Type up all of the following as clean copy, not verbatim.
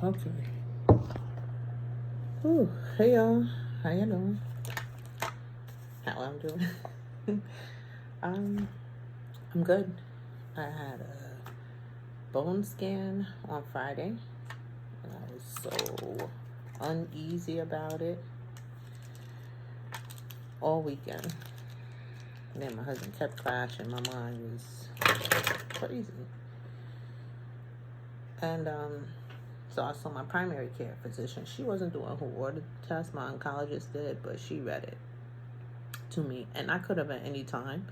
Okay. Ooh, hey y'all. How you doing? How I'm doing? um, I'm good. I had a bone scan on Friday, and I was so uneasy about it all weekend. And then my husband kept crashing. My mind was crazy. And so I saw my primary care physician. She wasn't the one who ordered the test. My oncologist did, but she read it to me. And I could have at any time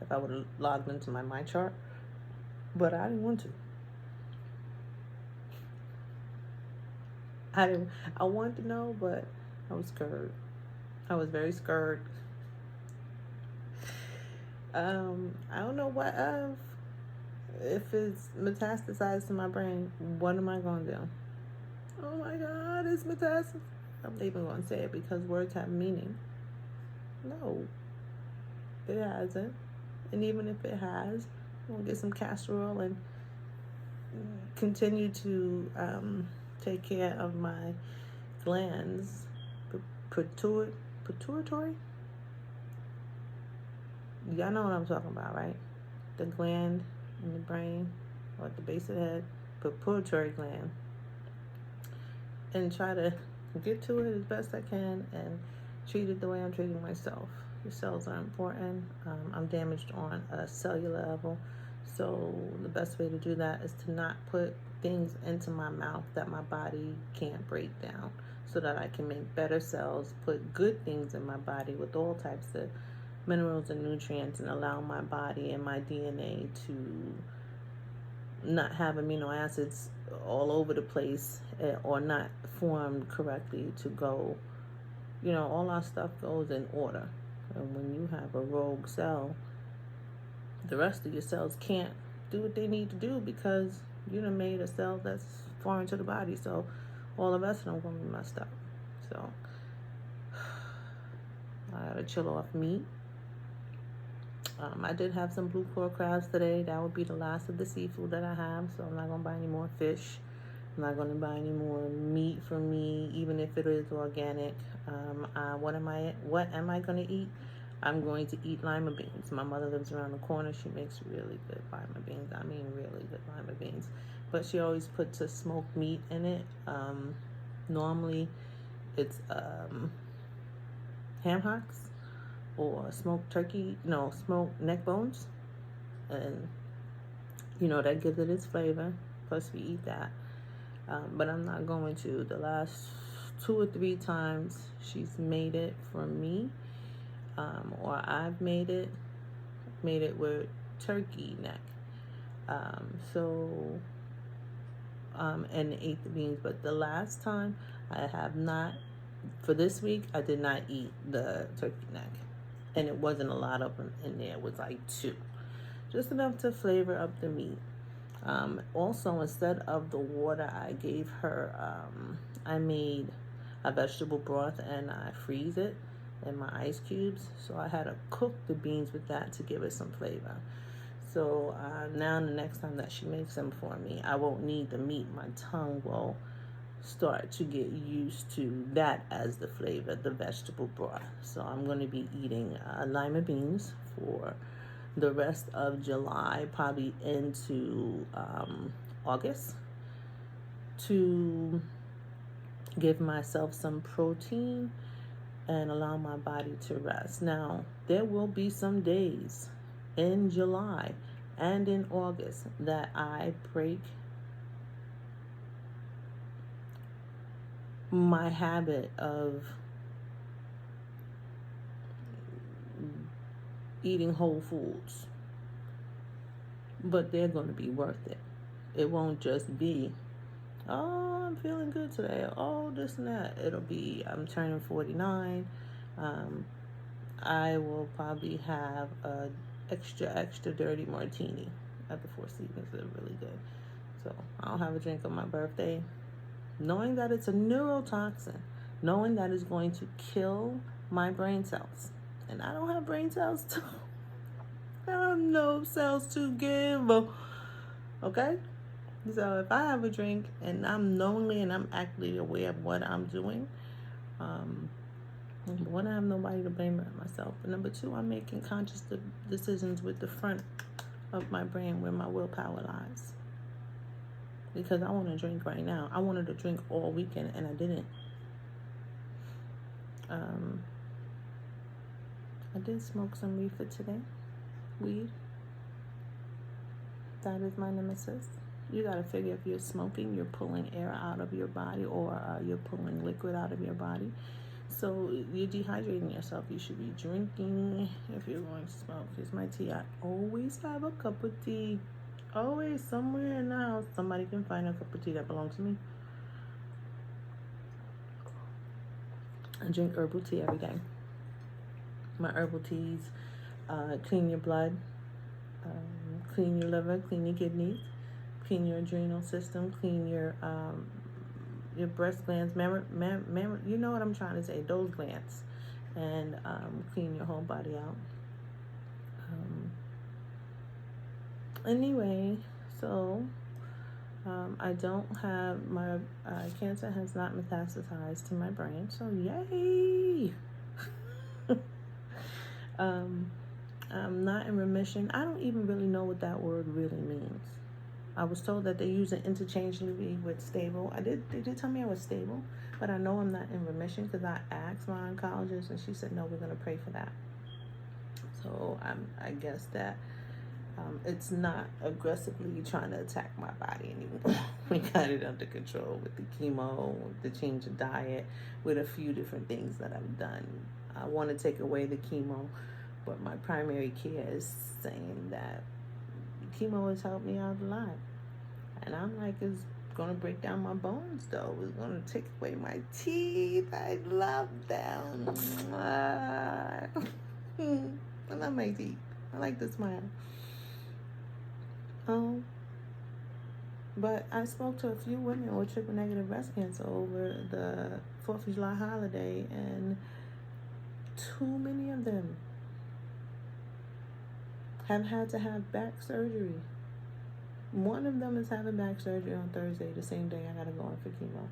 if I would have logged into my chart, but I didn't want to. I wanted to know, but I was scared. I was very scared. I don't know what of. If it's metastasized to my brain, what am I going to do? Oh my God, it's metastasized. I'm not even going to say it because words have meaning. No, it hasn't. And even if it has, I'm going to get some castor oil and continue to take care of my glands. Pituitary? Y'all know what I'm talking about, right? The gland in the brain or at the base of the head, pituitary gland. And try to get to it as best I can and treat it the way I'm treating myself. Your cells are important. I'm damaged on a cellular level. So the best way to do that is to not put things into my mouth that my body can't break down, so that I can make better cells, put good things in my body with all types of minerals and nutrients, and allow my body and my DNA to not have amino acids all over the place or not formed correctly to go. All our stuff goes in order. And when you have a rogue cell, the rest of your cells can't do what they need to do because you done made a cell that's foreign to the body. So all the rest of them going to be messed up. So I got to chill off meat. I did have some blue core crabs today. That would be the last of the seafood that I have. So I'm not going to buy any more fish. I'm not going to buy any more meat from me, even if it is organic. What am I going to eat? I'm going to eat lima beans. My mother lives around the corner. She makes really good lima beans. I mean, really good lima beans. But she always puts a smoked meat in it. Normally, it's ham hocks or smoked neck bones. And, that gives it its flavor. Plus, we eat that. But I'm not going to. The last 2 or 3 times she's made it for me, or I've made it with turkey neck. And ate the beans. But the last time I have not, for this week, I did not eat the turkey neck. And it wasn't a lot of them in there. It was like 2. Just enough to flavor up the meat. Also, instead of the water, I gave her, I made a vegetable broth and I freeze it in my ice cubes. So I had to cook the beans with that to give it some flavor. So now the next time that she makes them for me, I won't need the meat. My tongue will start to get used to that as the flavor, the vegetable broth. So I'm going to be eating lima beans for the rest of July, probably into August, to give myself some protein and allow my body to rest. Now, there will be some days in July and in August that I break my habit of eating whole foods, but they're going to be worth it. It won't just be, oh, I'm feeling good today, oh, this and that. It'll be, I'm turning 49. I will probably have a extra dirty martini at the Four Seasons. They're really good. So I'll have a drink on my birthday, knowing that it's a neurotoxin, knowing that it's going to kill my brain cells. And I don't have brain cells to, I have no cells to give. Okay? So if I have a drink and I'm knowingly and I'm actively aware of what I'm doing, number one, I have nobody to blame but myself. But number two, I'm making conscious decisions with the front of my brain where my willpower lies. Because I want to drink right now. I wanted to drink all weekend and I didn't. I did smoke some reefer today. Weed. That is my nemesis. You got to figure if you're smoking, you're pulling air out of your body, or you're pulling liquid out of your body. So you're dehydrating yourself. You should be drinking if you're going to smoke. Here's my tea. I always have a cup of tea. Always, somewhere in the house, somebody can find a cup of tea that belongs to me. I drink herbal tea every day. My herbal teas clean your blood, clean your liver, clean your kidneys, clean your adrenal system, clean your breast glands, you know what I'm trying to say, those glands, and clean your whole body out. Anyway, so I don't have, my cancer has not metastasized to my brain, so yay! I'm not in remission. I don't even really know what that word really means. I was told that they use it interchangeably with stable. They did tell me I was stable, but I know I'm not in remission because I asked my oncologist and she said, no, we're going to pray for that. So I guess that it's not aggressively trying to attack my body anymore. We got it under control with the chemo, the change of diet, with a few different things that I've done. I want to take away the chemo, but my primary care is saying that chemo has helped me out a lot. And I'm like, it's going to break down my bones, though. It's going to take away my teeth. I love them. I love my teeth. I like to smile. But I spoke to a few women with triple negative breast cancer over the 4th of July holiday, and too many of them have had to have back surgery. One of them is having back surgery on Thursday, the same day I gotta go in for chemo.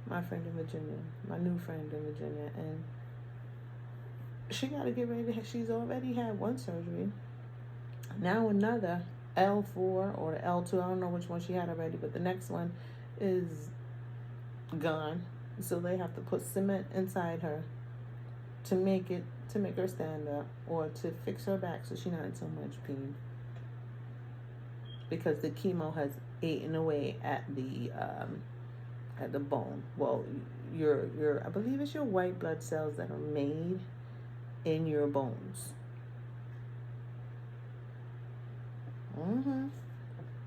My friend in Virginia, my new friend in Virginia, and she gotta get ready to, she's already had one surgery. Now another, L4 or L2, I don't know which one she had already, but the next one is gone. So they have to put cement inside her to make her stand up, or to fix her back so she's not in so much pain. Because the chemo has eaten away at the bone. Well, your I believe it's your white blood cells that are made in your bones.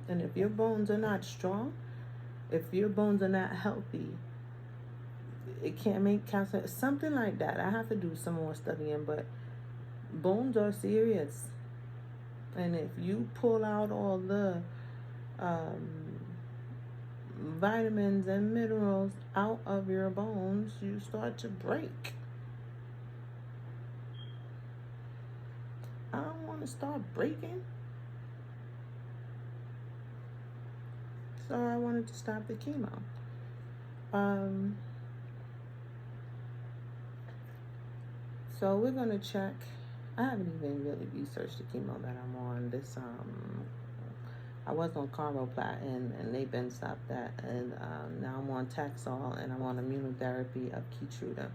And if your bones are not strong, if your bones are not healthy, it can't make cancer, something like that. I have to do some more studying, but bones are serious. And if you pull out all the vitamins and minerals out of your bones, you start to break. I don't want to start breaking. So I wanted to stop the chemo. So we're going to check. I haven't even really researched the chemo that I'm on. This I was on carboplatin and they've been stopped that, and now I'm on Taxol and I'm on immunotherapy of Keytruda.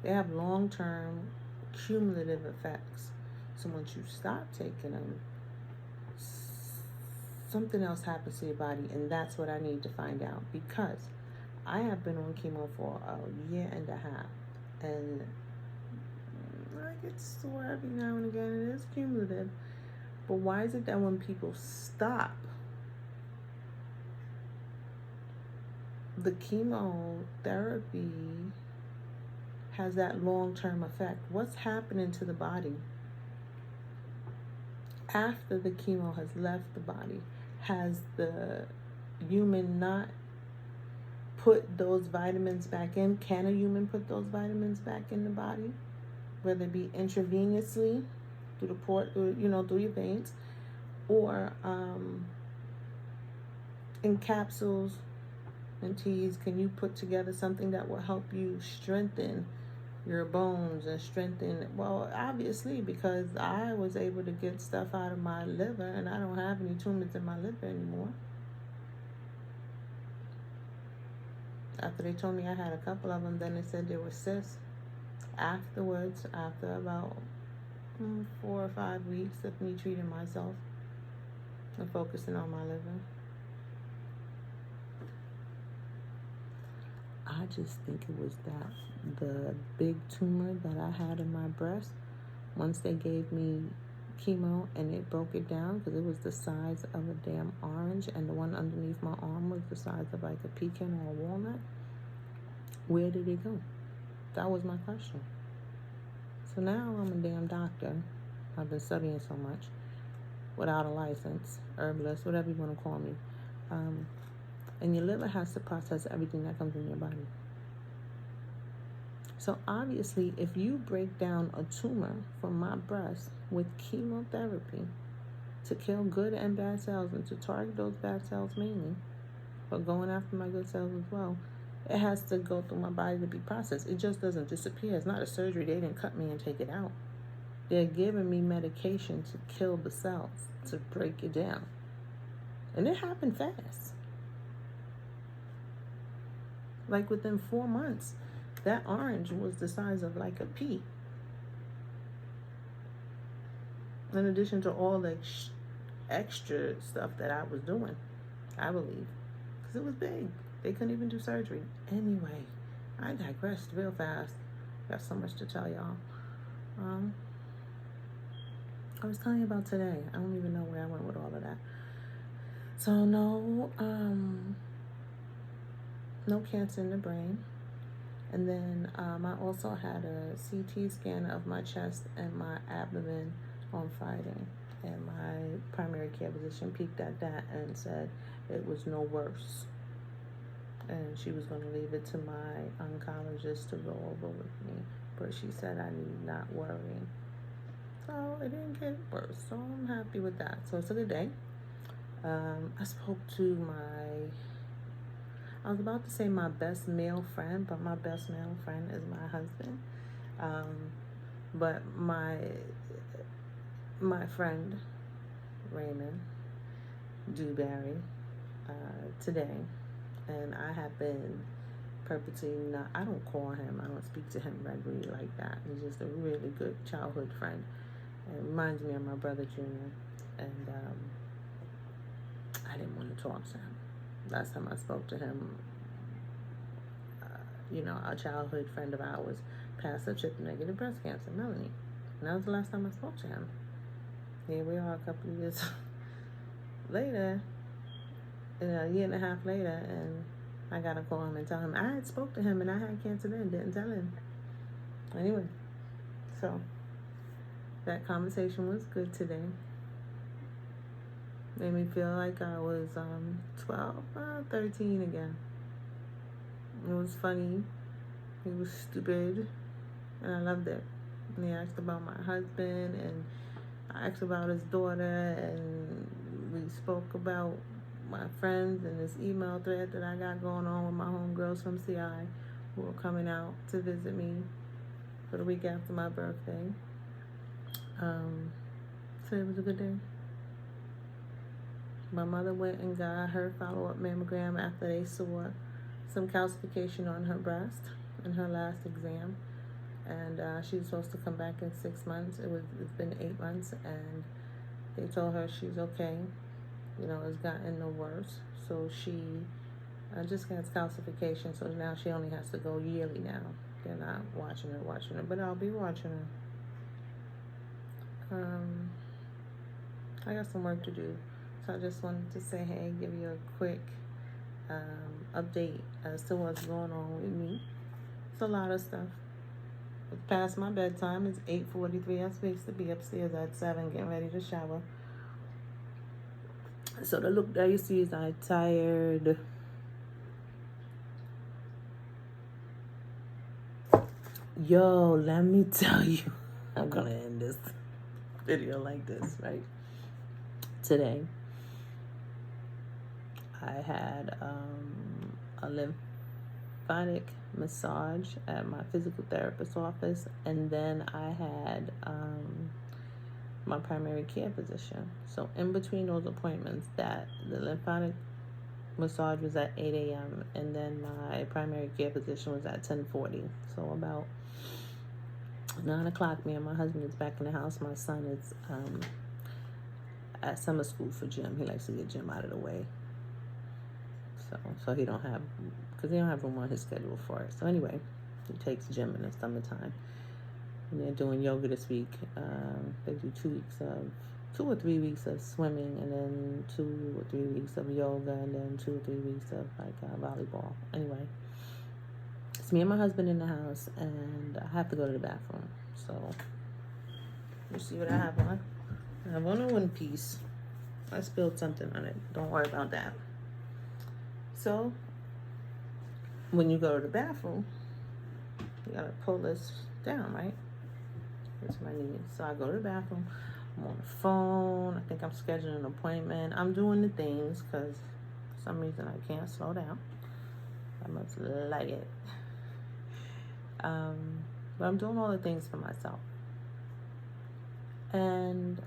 They have long-term cumulative effects. So once you stop taking them, something else happens to your body, and that's what I need to find out, because I have been on chemo for a year and a half, and I get sore every now and again. It is cumulative. But why is it that when people stop the chemotherapy has that long-term effect? What's happening to the body after the chemo has left the body? Has the human not put those vitamins back in? Can a human put those vitamins back in the body? Whether it be intravenously, through the port, through your veins, Or in capsules and teas, can you put together something that will help you strengthen your bones and strengthen, well, obviously, because I was able to get stuff out of my liver and I don't have any tumors in my liver anymore. After they told me I had a couple of them, then they said they were cysts. Afterwards, after about 4 or 5 weeks of me treating myself and focusing on my liver, I just think it was that the big tumor that I had in my breast, once they gave me chemo and it broke it down, because it was the size of a damn orange, and the one underneath my arm was the size of like a pecan or a walnut, where did it go? That was my question. So now I'm a damn doctor. I've been studying so much without a license, herbalist, whatever you want to call me. And your liver has to process everything that comes in your body. So obviously, if you break down a tumor from my breast with chemotherapy to kill good and bad cells and to target those bad cells mainly, but going after my good cells as well, it has to go through my body to be processed. It just doesn't disappear. It's not a surgery. They didn't cut me and take it out. They're giving me medication to kill the cells, to break it down. And it happened fast. Like within 4 months, that orange was the size of like a pea. In addition to all the extra stuff that I was doing, I believe. Because it was big. They couldn't even do surgery. Anyway, I digressed real fast. Got so much to tell y'all. I was telling you about today. I don't even know where I went with all of that. So no cancer in the brain. And then I also had a CT scan of my chest and my abdomen on Friday. And my primary care physician peeked at that and said it was no worse. And she was going to leave it to my oncologist to go over with me. But she said I need not worry. So it didn't get worse. So I'm happy with that. So it's a good day. I spoke to I was about to say my best male friend, but my best male friend is my husband. But my friend, Raymond Dewberry, today, and I have been purposely not, I don't call him, I don't speak to him regularly like that. He's just a really good childhood friend. It reminds me of my brother Junior, and I didn't want to talk to him. Last time I spoke to him, a childhood friend of ours passed of triple-negative breast cancer, Melanie. And that was the last time I spoke to him. Here we are a couple of years later, a year and a half later, and I got to call him and tell him I had spoke to him and I had cancer then, didn't tell him. Anyway, so that conversation was good today. Made me feel like I was 13 again. It was funny. It was stupid. And I loved it. And he asked about my husband, and I asked about his daughter, and we spoke about my friends and this email thread that I got going on with my homegirls from CI who are coming out to visit me for the week after my birthday. So it was a good day. My mother went and got her follow-up mammogram after they saw some calcification on her breast in her last exam. And she's supposed to come back in 6 months. It's been 8 months, and they told her she's okay. It's gotten no worse. So she just has calcification, so now she only has to go yearly now. They're not watching her, but I'll be watching her. I got some work to do. So I just wanted to say, hey, give you a quick update as to what's going on with me. It's a lot of stuff. It's past my bedtime. It's 8:43. I'm supposed to be upstairs at 7 getting ready to shower. So the look that you see is I'm tired. Yo, let me tell you. I'm going to end this video like this, right? today. I had a lymphatic massage at my physical therapist's office, and then I had my primary care physician. So in between those appointments, the lymphatic massage was at 8 a.m. and then my primary care physician was at 10:40. So about 9 o'clock, me and my husband is back in the house. My son is at summer school for gym. He likes to get gym out of the way. So he don't have room on his schedule for it. So anyway, he takes gym in the summertime. And they're doing yoga this week. They do 2 or 3 weeks of swimming, and then 2 or 3 weeks of yoga, and then 2 or 3 weeks of volleyball. Anyway, it's me and my husband in the house, and I have to go to the bathroom. So you see what I have on? I have on a one piece. I spilled something on it. Don't worry about that. So when you go to the bathroom, you gotta pull this down, right? That's what I need. So I go to the bathroom. I'm on the phone. I think I'm scheduling an appointment. I'm doing the things because for some reason I can't slow down. I must like it. But I'm doing all the things for myself. And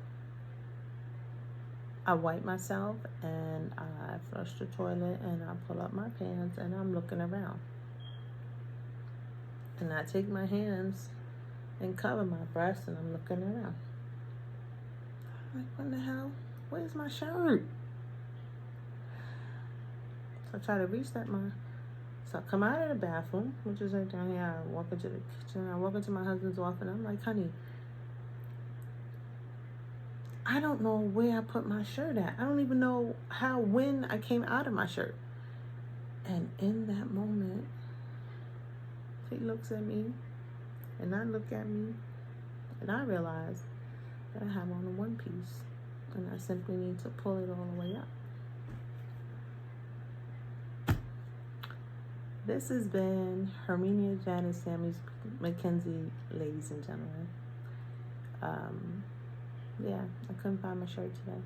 I wipe myself and I flush the toilet and I pull up my pants and I'm looking around. And I take my hands and cover my breasts and I'm looking around. I'm like, what the hell? Where's my shirt? So I try to reset so I come out of the bathroom, which is right down here. I walk into the kitchen. I walk into my husband's office and I'm like, honey, I don't know where I put my shirt at. I don't even know when I came out of my shirt. And in that moment, he looks at me and I look at me and I realize that I have on a one piece and I simply need to pull it all the way up. This has been HerbMena, Janice, Sammy, Mackenzie, ladies and gentlemen. Yeah, I couldn't find my shirt today.